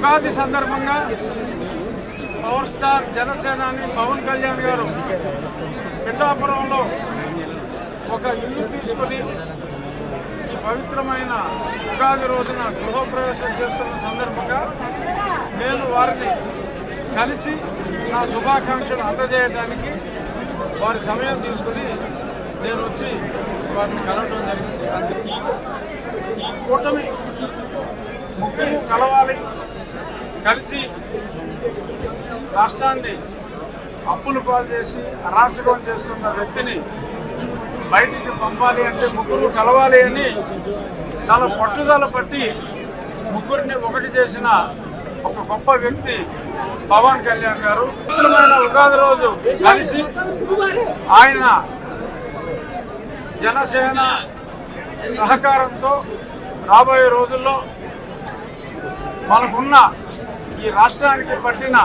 ఉగాది సందర్భంగా power star జనసేనాని పవన్ కళ్యాణ్ గారు పిఠాపురంలో ఒక ఇల్లు తీసుకుని ఈ పవిత్రమైన ఉగాది రోజున గృహప్రవేశం చేస్తున్న సందర్భంగా నేను వారిని కలిసి నా శుభాకాంక్షలు అందజేయడానికి వారి సమయం తీసుకుని నేను వచ్చి వారిని కలవడం జరిగింది. అందుకే ఈ కూటమి ముగ్గురు కలవాలి, కలిసి రాష్ట్రాన్ని అప్పులు పాలు చేసి అరాచకం చేస్తున్న వ్యక్తిని బయటికి పంపాలి అంటే ముగ్గురు కలవాలి అని చాలా పట్టుదల పట్టి ముగ్గురిని ఒకటి చేసిన ఒక గొప్ప వ్యక్తి పవన్ కళ్యాణ్ గారు. పవిత్రమైన ఉగాది రోజు కలిసి ఆయన జనసేన సహకారంతో రాబోయే రోజుల్లో మనకున్న ఈ రాష్ట్రానికి పట్టిన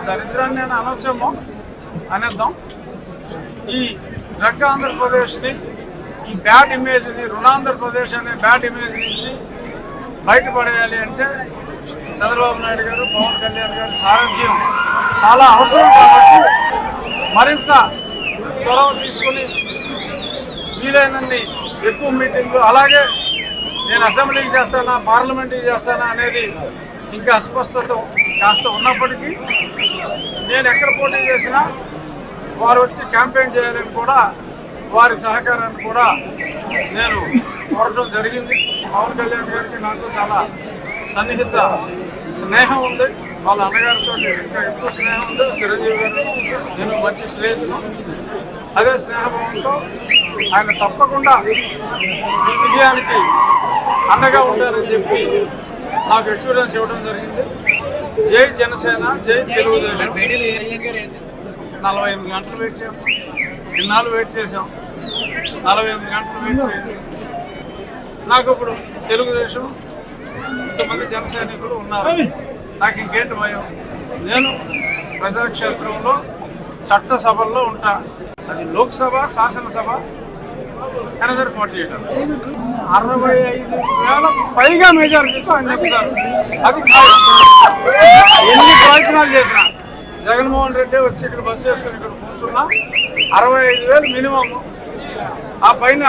దరిద్రాన్ని నేను అనొచ్చేమో అనేద్దాం, ఈ డ్రగ్ ఆంధ్రప్రదేశ్ని, ఈ బ్యాడ్ ఇమేజ్ని, రుణాంధ్రప్రదేశ్ అనే బ్యాడ్ ఇమేజ్ నుంచి బయటపడేయాలి అంటే చంద్రబాబు నాయుడు గారు, పవన్ కళ్యాణ్ గారి సారథ్యం చాలా అవసరం. కాబట్టి మరింత చొరవ తీసుకుని వీలైనన్ని ఎక్కువ మీటింగ్లు, అలాగే నేను అసెంబ్లీకి చేస్తానా పార్లమెంట్కి చేస్తానా అనేది ఇంకా అస్పష్టత కాస్త ఉన్నప్పటికీ నేను ఎక్కడ పోటీ చేసినా వారు వచ్చి క్యాంపెయిన్ చేయాలని కూడా వారి సహకారాన్ని కూడా నేను కోరటం జరిగింది. పవన్ కళ్యాణ్ గారికి నాకు చాలా సన్నిహిత స్నేహం ఉంది, వాళ్ళ అన్నగారితో ఇంకా ఎక్కువ స్నేహం ఉంది. చిరంజీవి గారు నేను మంచి స్నేహితులు. అదే స్నేహభావంతో ఆయన తప్పకుండా ఈ విజయానికి అండగా ఉంటారని చెప్పి నాకు అష్యూరెన్స్ ఇవ్వడం జరిగింది. జై జనసేన, జై తెలుగుదేశం. 48 గంటలు వెయిట్ చేసాం, ఇన్నాళ్ళు వెయిట్ చేసాం. 48 గంటలు వెయిట్ చేయండి. నాకు ఇప్పుడు తెలుగుదేశం ఇంతమంది జన సైనికులు ఉన్నారు, నాకు ఇంకేంటి భయం? నేను ప్రజాక్షేత్రంలో చట్టసభల్లో ఉంటా, అది లోక్సభ, శాసనసభ. అనదర్ 48 65,000 పైగా మెజారిటీతో ఆయన నెప్పుతారు. అది ఎన్ని ప్రయత్నాలు చేసినా, జగన్మోహన్ రెడ్డి వచ్చి ఇక్కడ బస్సు వేసుకుని ఇక్కడ కూర్చున్నా 65,000 మినిమం. ఆ పైన